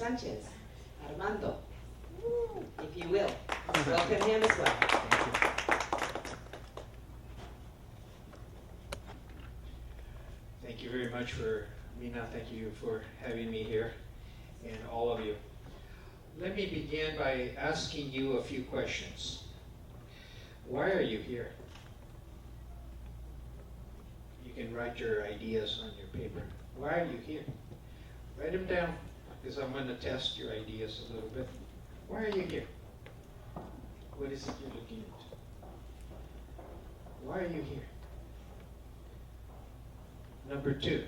Sanchez, Armando, if you will. Welcome him as well. Thank you very much for, Mina, thank you for having me here, and all of you. Let me begin by asking you a few questions. Why are you here? You can write your ideas on your paper. Why are you here? Write them down, because I'm going to test your ideas a little bit. Why are you here? What is it you're looking at? Why are you here? Number 2,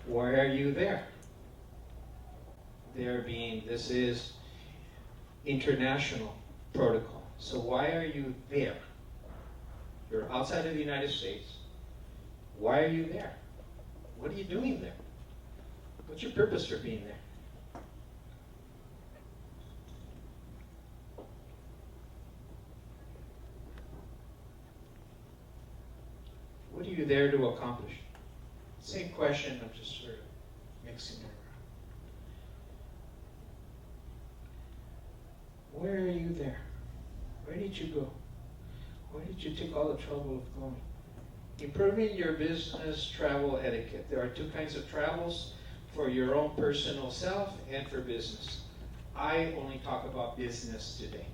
why are you there? There being, this is international protocol. So why are you there? You're outside of the United States. Why are you there? What are you doing there? What's your purpose for being there? What are you there to accomplish? Same question, I'm just sort of mixing it around. Where are you there? Where did you go? Why did you take all the trouble of going? Improving your business travel etiquette. There are 2 kinds of travels, for your own personal self and for business. I only talk about business today.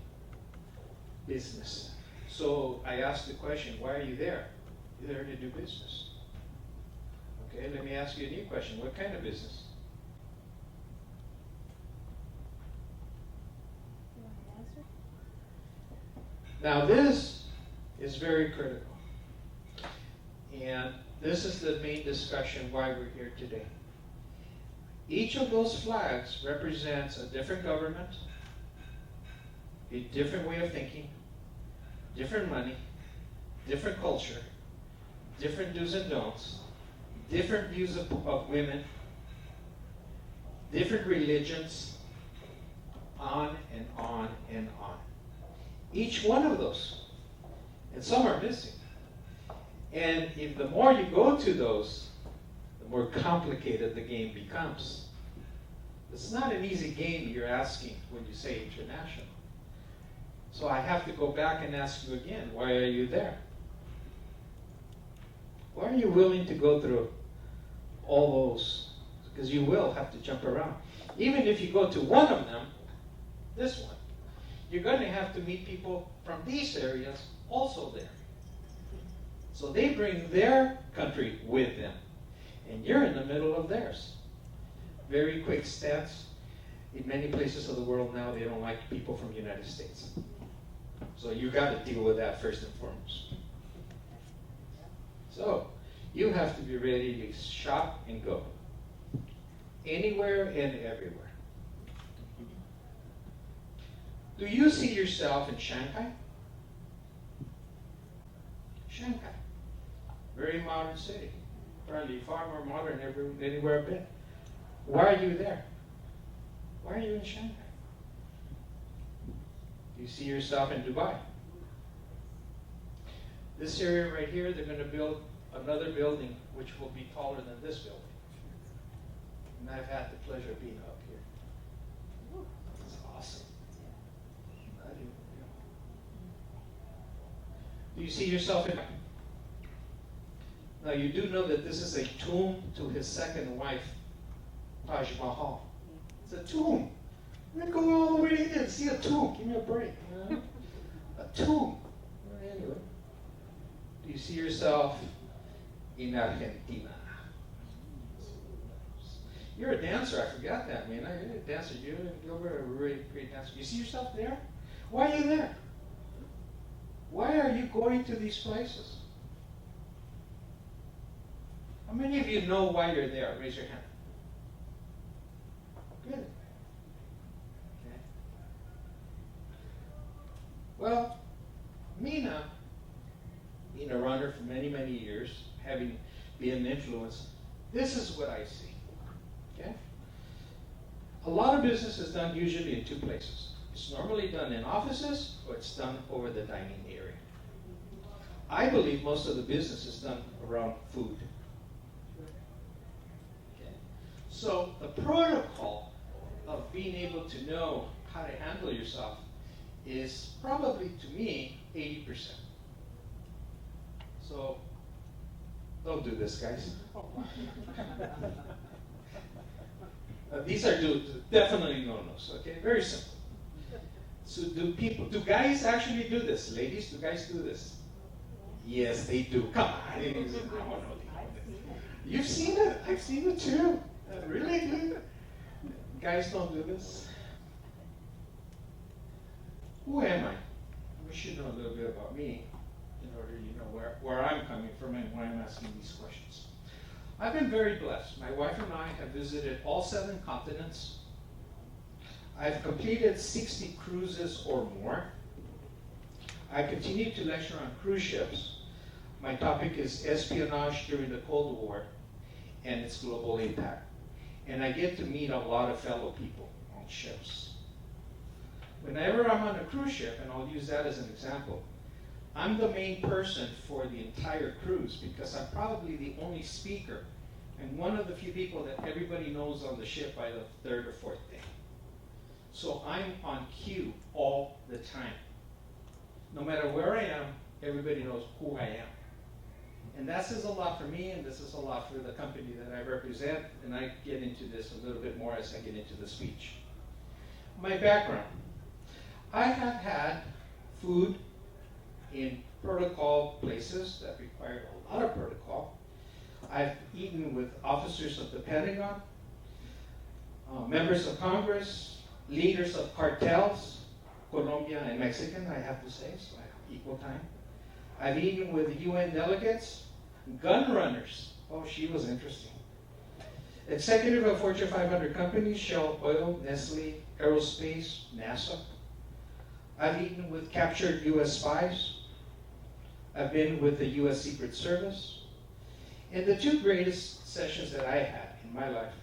Business. So I asked the question, why are you there? You're there to do business. Okay, let me ask you a new question. What kind of business? You want to answer? Now this is very critical. And this is the main discussion why we're here today. Each of those flags represents a different government, a different way of thinking, different money, different culture, different do's and don'ts, different views of women, different religions, on and on and on. Each one of those. And some are missing. And if the more you go to those, the more complicated the game becomes. It's not an easy game you're asking when you say international. So I have to go back and ask you again, why are you there? Why are you willing to go through all those? Because you will have to jump around. Even if you go to one of them, this one, you're going to have to meet people from these areas also there. So they bring their country with them. And you're in the middle of theirs. Very quick stats. In many places of the world now, they don't like people from the United States. So you got to deal with that first and foremost. So you have to be ready to shop and go. Anywhere and everywhere. Do you see yourself in Shanghai? Shanghai. Very modern city. Probably far more modern than anywhere I've been. Why are you there? Why are you in Shanghai? Do you see yourself in Dubai? This area right here, they're going to build another building which will be taller than this building. And I've had the pleasure of being up here. It's awesome. Do you see yourself in? Now you do know that this is a tomb to his second wife, Taj Mahal. It's a tomb. We're going to go all the way in and see a tomb. Give me a break. You know? A tomb. Anyway. Do you see yourself in Argentina? You're a dancer. I forgot that, man. You're a dancer. You're a really great dancer. You see yourself there? Why are you there? Why are you going to these places? How many of you know why you're there? Raise your hand. Good. Okay. Well, Mina, being a runner for many, many years, having been influenced, this is what I see. Okay? A lot of business is done usually in 2 places. It's normally done in offices, or it's done over the dining area. I believe most of the business is done around food. Okay? So the protocol of being able to know how to handle yourself is probably, to me, 80%. So don't do this, guys. These are definitely no-nos, okay? Very simple. So do guys actually do this? Ladies, do guys do this? Yes, they do. Come on. You've seen it. I've seen it too. Really? Good. Guys don't do this. Who am I? We should know a little bit about me in order to know where I'm coming from and why I'm asking these questions. I've been very blessed. My wife and I have visited all 7 continents. I've completed 60 cruises or more. I continue to lecture on cruise ships. My topic is espionage during the Cold War and its global impact. And I get to meet a lot of fellow people on ships. Whenever I'm on a cruise ship, and I'll use that as an example, I'm the main person for the entire cruise because I'm probably the only speaker and one of the few people that everybody knows on the ship by the 3rd or 4th day. So I'm on cue all the time. No matter where I am, everybody knows who I am. And that says a lot for me, and this is a lot for the company that I represent, and I get into this a little bit more as I get into the speech. My background. I have had food in protocol places that require a lot of protocol. I've eaten with officers of the Pentagon, members of Congress, leaders of cartels, Colombia and Mexican, I have to say, so I have equal time. I've eaten with UN delegates, gun runners. Oh, she was interesting. Executive of Fortune 500 companies, Shell Oil, Nestle, Aerospace, NASA. I've eaten with captured US spies. I've been with the US Secret Service. And the 2 greatest sessions that I had in my life,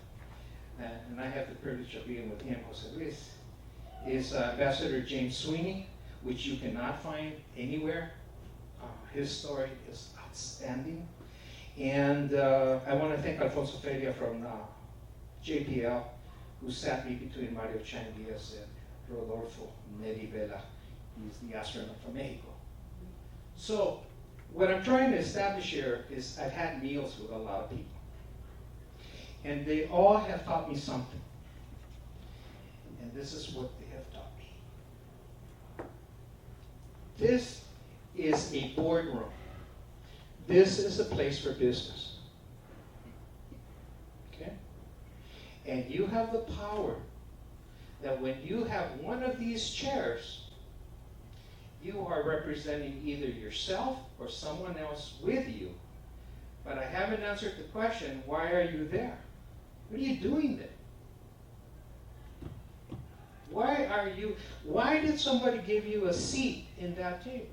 and I have the privilege of being with him, Jose Luis, is Ambassador James Sweeney, which you cannot find anywhere. His story is outstanding. And I want to thank Alfonso Feria from JPL, who sat me between Mario Chandias and Rodolfo Neri Vela. He's the astronaut from Mexico. So what I'm trying to establish here is I've had meals with a lot of people. And they all have taught me something. And this is what they have taught me. This is a boardroom. This is a place for business. Okay? And you have the power that when you have one of these chairs, you are representing either yourself or someone else with you. But I haven't answered the question, why are you there? What are you doing there? Why did somebody give you a seat in that table?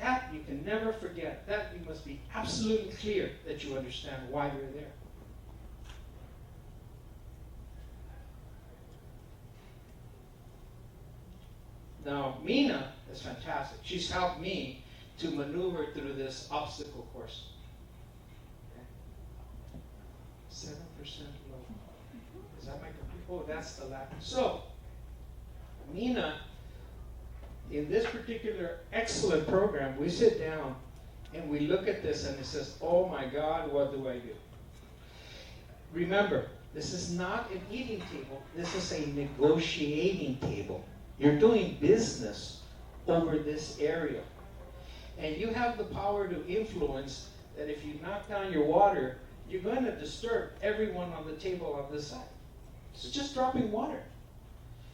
That you can never forget. That you must be absolutely clear that you understand why you're there. Now, Mina is fantastic. She's helped me to maneuver through this obstacle course. Okay. 7% low. Is that my computer? Oh, that's the lap. So, Mina, in this particular excellent program, we sit down and we look at this and it says, oh my God, what do I do? Remember, this is not an eating table. This is a negotiating table. You're doing business over this area. And you have the power to influence that if you knock down your water, you're going to disturb everyone on the table on this side. It's just dropping water.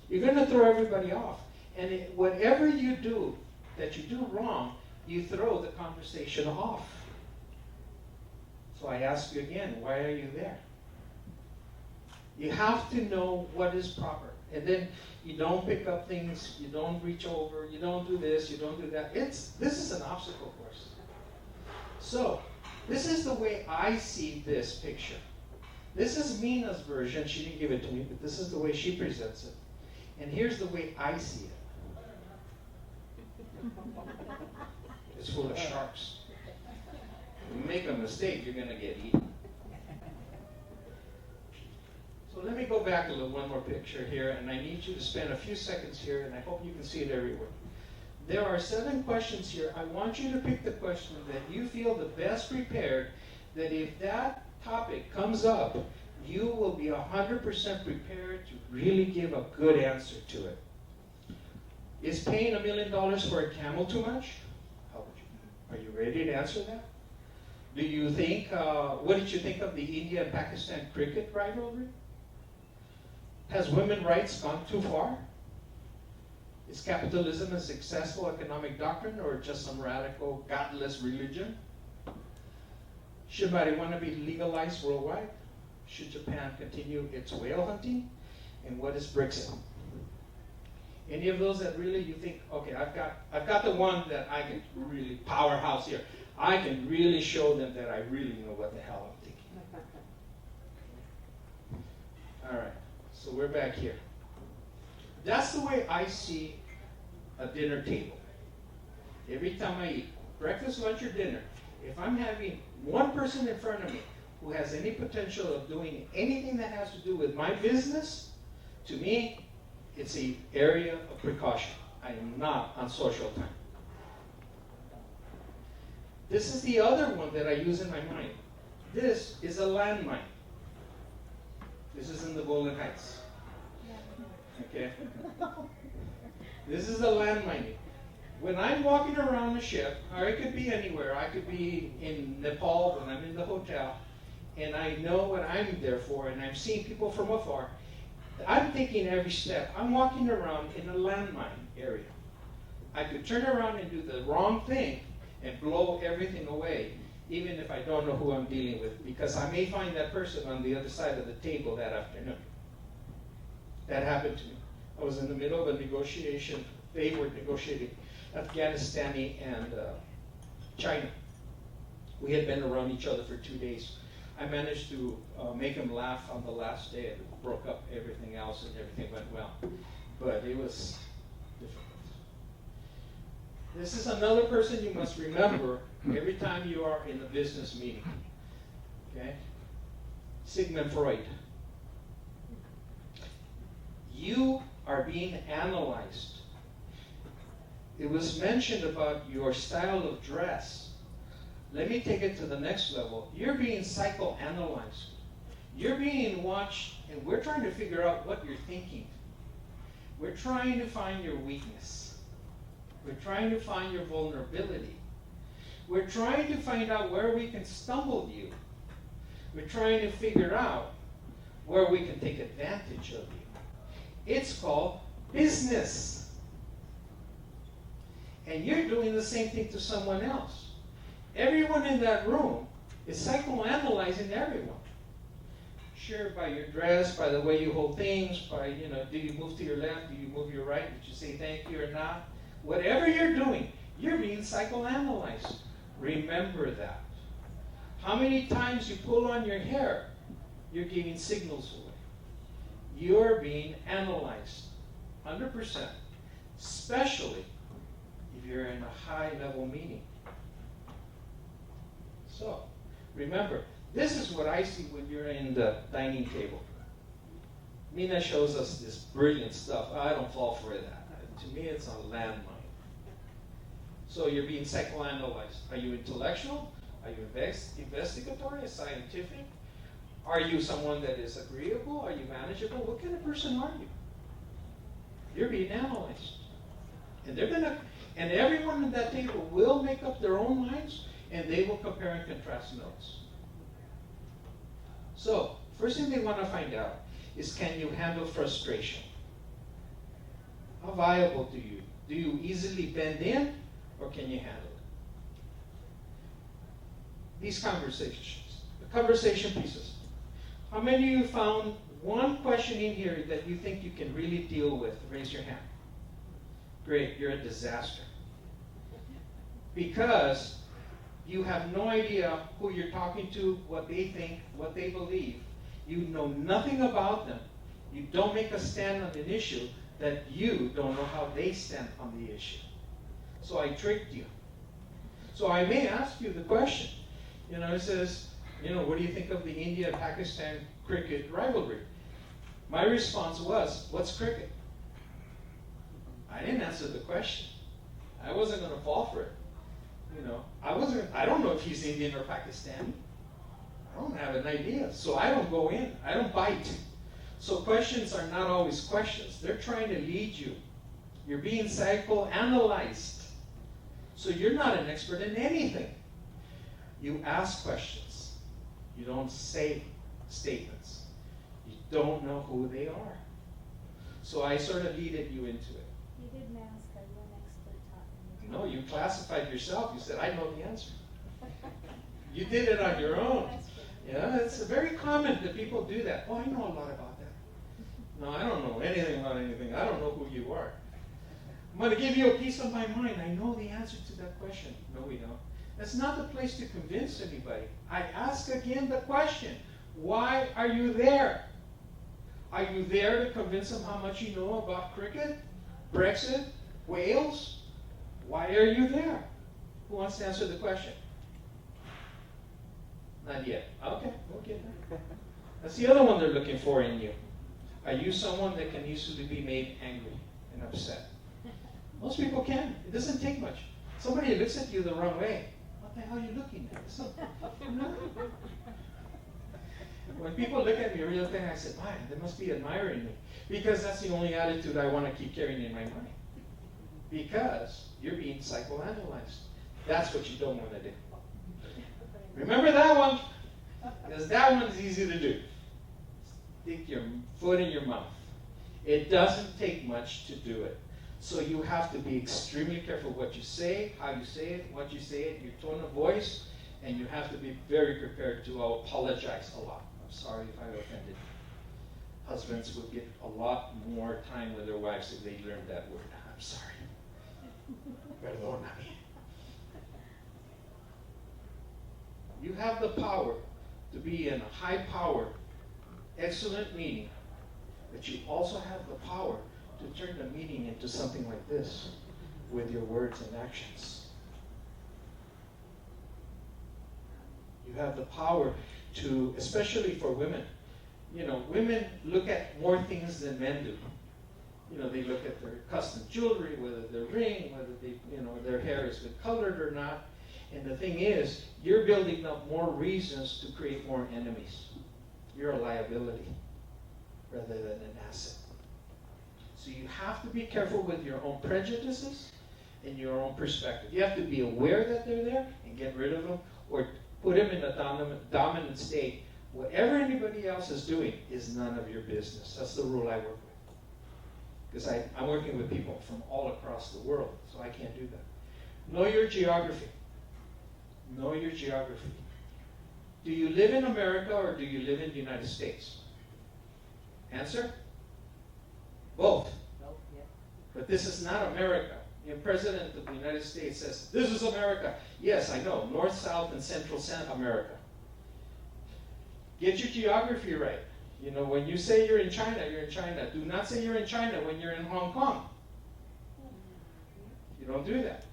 You're going to throw everybody off. And whatever you do that you do wrong, you throw the conversation off. So I ask you again, why are you there? You have to know what is proper. And then you don't pick up things, you don't reach over, you don't do this, you don't do that. This is an obstacle course. So, this is the way I see this picture. This is Mina's version. She didn't give it to me, but this is the way she presents it. And here's the way I see it. It's full of sharks. If you make a mistake, you're going to get eaten. let me go back a little, one more picture here, and I need you to spend a few seconds here, and I hope you can see it everywhere. There are 7 questions here. I want you to pick the question that you feel the best prepared, that if that topic comes up, you will be 100% prepared to really give a good answer to it. Is paying $1 million for a camel too much? Are you ready to answer that? Do you think, what did you think of the India and Pakistan cricket rivalry? Has women's rights gone too far? Is capitalism a successful economic doctrine or just some radical, godless religion? Should marijuana be legalized worldwide? Should Japan continue its whale hunting? And what is Brexit? Any of those that really you think, okay, I've got the one that I can really powerhouse here. I can really show them that I really know what the hell I'm thinking. All right, so we're back here. That's the way I see a dinner table. Every time I eat, breakfast, lunch, or dinner, if I'm having one person in front of me who has any potential of doing anything that has to do with my business, to me, it's an area of precaution. I am not on social time. This is the other one that I use in my mind. This is a landmine. This is in the Golden Heights. Okay? This is a landmine. When I'm walking around the ship, or it could be anywhere, I could be in Nepal when I'm in the hotel, and I know what I'm there for, and I'm seeing people from afar, I'm thinking every step. I'm walking around in a landmine area. I could turn around and do the wrong thing and blow everything away, even if I don't know who I'm dealing with, because I may find that person on the other side of the table that afternoon. That happened to me. I was in the middle of a negotiation. They were negotiating Afghanistan and China. We had been around each other for 2 days. I managed to make him laugh on the last day. It broke up everything else and everything went well. But it was difficult. This is another person you must remember every time you are in a business meeting. Okay? Sigmund Freud. You are being analyzed. It was mentioned about your style of dress. Let me take it to the next level. You're being psychoanalyzed. You're being watched, and we're trying to figure out what you're thinking. We're trying to find your weakness. We're trying to find your vulnerability. We're trying to find out where we can stumble you. We're trying to figure out where we can take advantage of you. It's called business. And you're doing the same thing to someone else. Everyone in that room is psychoanalyzing everyone. Sure, by your dress, by the way you hold things, by, do you move to your left, do you move your right, did you say thank you or not? Whatever you're doing, you're being psychoanalyzed. Remember that. How many times you pull on your hair, you're giving signals away. You're being analyzed, 100%, especially if you're in a high-level meeting. So, remember, this is what I see when you're in the dining table. Mina shows us this brilliant stuff. I don't fall for that. To me, it's a landmine. So you're being psychoanalyzed. Are you intellectual? Are you investigatory, scientific? Are you someone that is agreeable? Are you manageable? What kind of person are you? You're being analyzed. And and everyone at that table will make up their own minds, and they will compare and contrast notes. So, first thing they want to find out is, can you handle frustration? How viable do you? Do you easily bend in, or can you handle it? These conversations, the conversation pieces. How many of you found one question in here that you think you can really deal with? Raise your hand. Great, you're a disaster. Because you have no idea who you're talking to, what they think, what they believe. You know nothing about them. You don't make a stand on an issue that you don't know how they stand on the issue. So I tricked you. So I may ask you the question. It says, what do you think of the India and Pakistan cricket rivalry? My response was, what's cricket? I didn't answer the question. I wasn't going to fall for it. You know, I don't know if he's Indian or Pakistani. I don't have an idea. So I don't go in. I don't bite. So questions are not always questions. They're trying to lead you. You're being psychoanalyzed. So you're not an expert in anything. You ask questions. You don't say statements. You don't know who they are. So I sort of leaded you into it. You didn't ask, are you an expert talking? No, you classified yourself. You said, I know the answer. You did it on your own. Yeah, it's very common that people do that. Oh, I know a lot about that. No, I don't know anything about anything. I don't know who you are. I'm going to give you a piece of my mind. I know the answer to that question. No, we don't. That's not the place to convince anybody. I ask again the question, why are you there? Are you there to convince them how much you know about cricket, Brexit, whales? Why are you there? Who wants to answer the question? Not yet. Okay, we'll get there. That's the other one they're looking for in you. Are you someone that can easily be made angry and upset? Most people can. It doesn't take much. Somebody looks at you the wrong way. What the hell are you looking at? When people look at me a real thing, I said, man, they must be admiring me. Because that's the only attitude I want to keep carrying in my mind. Because you're being psychoanalyzed. That's what you don't want to do. Remember that one? Because that one's easy to do. Stick your foot in your mouth. It doesn't take much to do it. So you have to be extremely careful what you say, how you say it, what you say it, your tone of voice, and you have to be very prepared to apologize a lot. I'm sorry if I offended you. Husbands would get a lot more time with their wives if they learned that word. I'm sorry. Perdóname. You have the power to be in a high power, excellent meeting, but you also have the power to turn the meeting into something like this with your words and actions. You have the power to, especially for women, you know, women look at more things than men do. You know, they look at their custom jewelry, whether their ring, whether they, you know, their hair is good colored or not. And the thing is, you're building up more reasons to create more enemies. You're a liability rather than an asset. So you have to be careful with your own prejudices and your own perspective. You have to be aware that they're there and get rid of them, or put them in a dominant state. Whatever anybody else is doing is none of your business. That's the rule I work with. Because I'm working with people from all across the world, so I can't do that. Know your geography. Know your geography. Do you live in America or do you live in the United States? Answer? Both. But this is not America. The President of the United States says, this is America. Yes, I know. North, South, and Central America. Get your geography right. You know, when you say you're in China, you're in China. Do not say you're in China when you're in Hong Kong. You don't do that.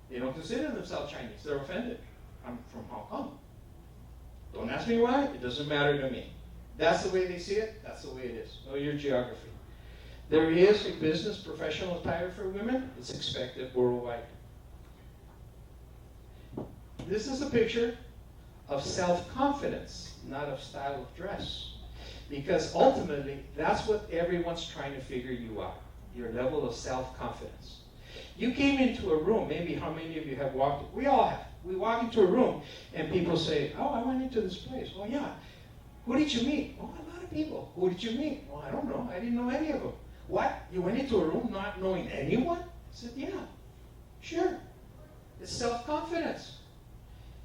They don't consider themselves Chinese. They're offended. I'm from Hong Kong. Don't ask me why. It doesn't matter to me. That's the way they see it. That's the way it is. Know your geography. There is a business professional attire for women. It's expected worldwide. This is a picture of self-confidence, not of style of dress. Because ultimately, that's what everyone's trying to figure you out. Your level of self-confidence. You came into a room, maybe how many of you have walked, we all have. We walk into a room and people say, oh, I went into this place. Oh, yeah. Who did you meet? Oh, a lot of people. Who did you meet? Oh, I don't know. I didn't know any of them. What? You went into a room not knowing anyone? I said, yeah, sure. It's self-confidence.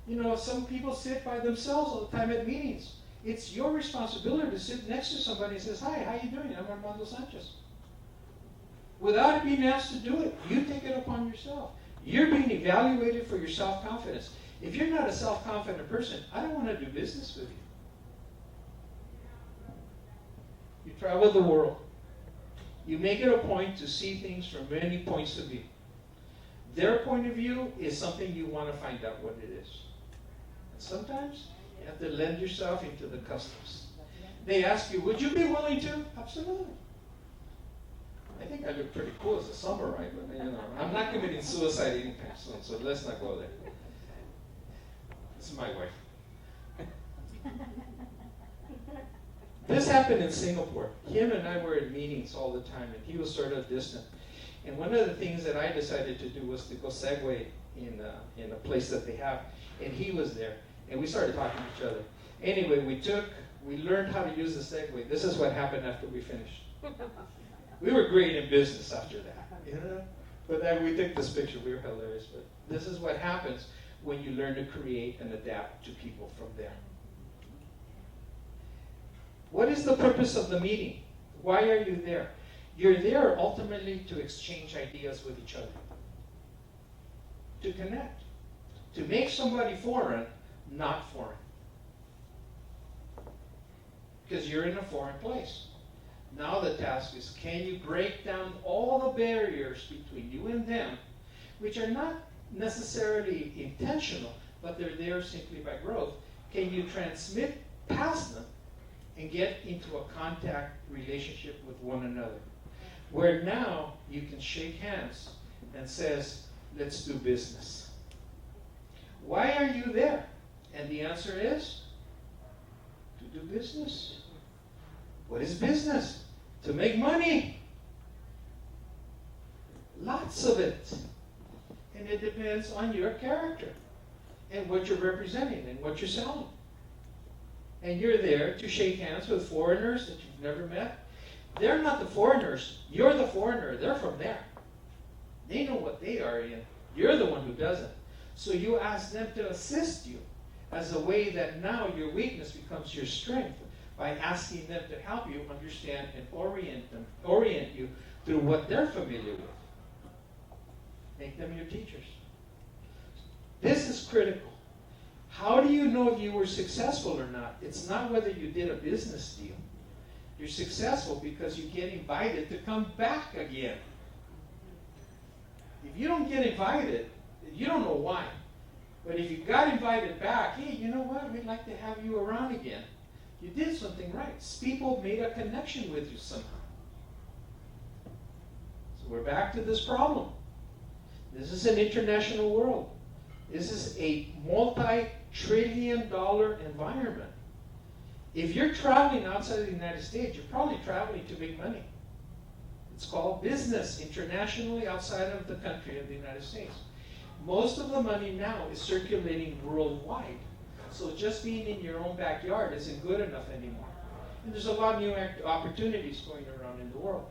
You know, some people sit by themselves all the time at meetings. It's your responsibility to sit next to somebody and says, hi, how you doing? I'm Armando Sanchez. Without being asked to do it, you take it upon yourself. You're being evaluated for your self-confidence. If you're not a self-confident person, I don't want to do business with you. You travel the world. You make it a point to see things from many points of view. Their point of view is something you want to find out what it is. And sometimes you have to lend yourself into the customs. They ask you, would you be willing to? Absolutely. I think I look pretty cool as a samurai, but you know, I'm not committing suicide anytime soon, so let's not go there. This is my wife. This happened in Singapore. Him and I were at meetings all the time, and he was sort of distant. And one of the things that I decided to do was to go segue in a place that they have, and he was there, and we started talking to each other. Anyway, we learned how to use the Segway. This is what happened after we finished. We were great in business after that, you know. But then we took this picture. We were hilarious. But this is what happens when you learn to create and adapt to people from there. What is the purpose of the meeting? Why are you there? You're there ultimately to exchange ideas with each other, to connect, to make somebody foreign not foreign. Because you're in a foreign place. Now the task is, can you break down all the barriers between you and them, which are not necessarily intentional, but they're there simply by growth. Can you transmit past them and get into a contact relationship with one another, where now you can shake hands and says, let's do business. Why are you there? And the answer is, to do business. What is business? To make money. Lots of it. And it depends on your character and what you're representing and what you're selling. And you're there to shake hands with foreigners that you've never met. They're not the foreigners. You're the foreigner. They're from there. They know what they are in. You're the one who doesn't. So you ask them to assist you as a way that now your weakness becomes your strength by asking them to help you understand and orient you through what they're familiar with. Make them your teachers. This is critical. How do you know if you were successful or not? It's not whether you did a business deal. You're successful because you get invited to come back again. If you don't get invited, you don't know why. But if you got invited back, hey, you know what? We'd like to have you around again. You did something right. People made a connection with you somehow. So we're back to this problem. This is an international world. This is a multi-trillion-dollar environment. If you're traveling outside of the United States, you're probably traveling to make money. It's called business internationally outside of the country of the United States. Most of the money now is circulating worldwide. So just being in your own backyard isn't good enough anymore. And there's a lot of new opportunities going around in the world.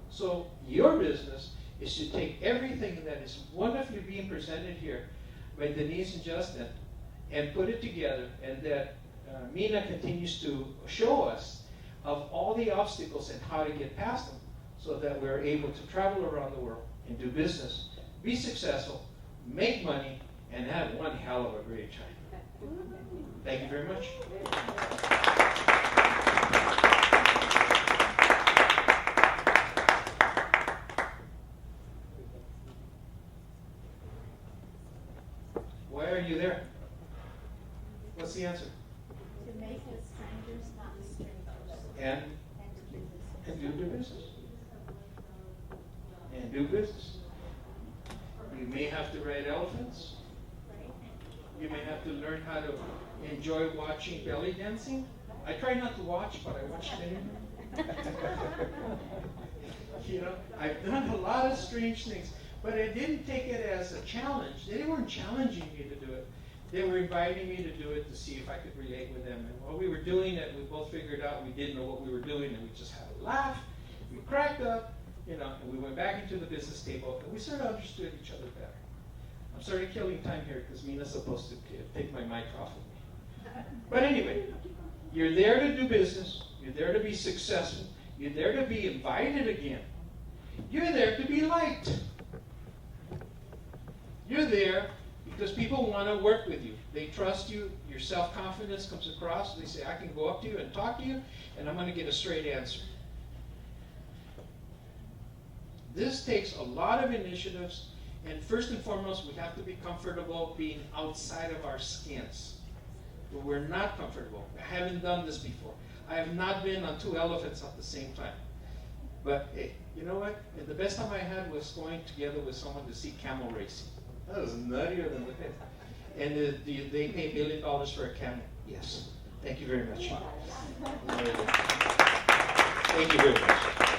So your business is to take everything that is wonderfully being presented here by Denise and Justin and put it together, and that Mina continues to show us of all the obstacles and how to get past them so that we're able to travel around the world and do business, be successful, make money, and have one hell of a great time. Thank you very much. Why are you there? What's the answer? To make us strangers, not strangers. And And to do business. and do business. And do business. You may have to ride elephants. Right? You may have to learn how to enjoy watching belly dancing. I try not to watch, but I watch it anyway. You know, I've done a lot of strange things, but I didn't take it as a challenge. They weren't challenging me to do it. They were inviting me to do it to see if I could relate with them. And while we were doing it, we both figured out we didn't know what we were doing, and we just had a laugh. We cracked up, you know, and we went back into the business table, and we sort of understood each other better. I'm sort of killing time here because Mina's supposed to take my mic off of me. But anyway, you're there to do business. You're there to be successful. You're there to be invited again. You're there to be liked. You're there because people want to work with you. They trust you. Your self-confidence comes across. They say, I can go up to you and talk to you, and I'm going to get a straight answer. This takes a lot of initiatives, and first and foremost, we have to be comfortable being outside of our skins. But we're not comfortable. I haven't done this before. I have not been on 2 elephants at the same time. But you know what? The best time I had was going together with someone to see camel racing. That was nuttier than the fifth. And they pay $1 million for a camel. Yes. Thank you very much. Thank you very much.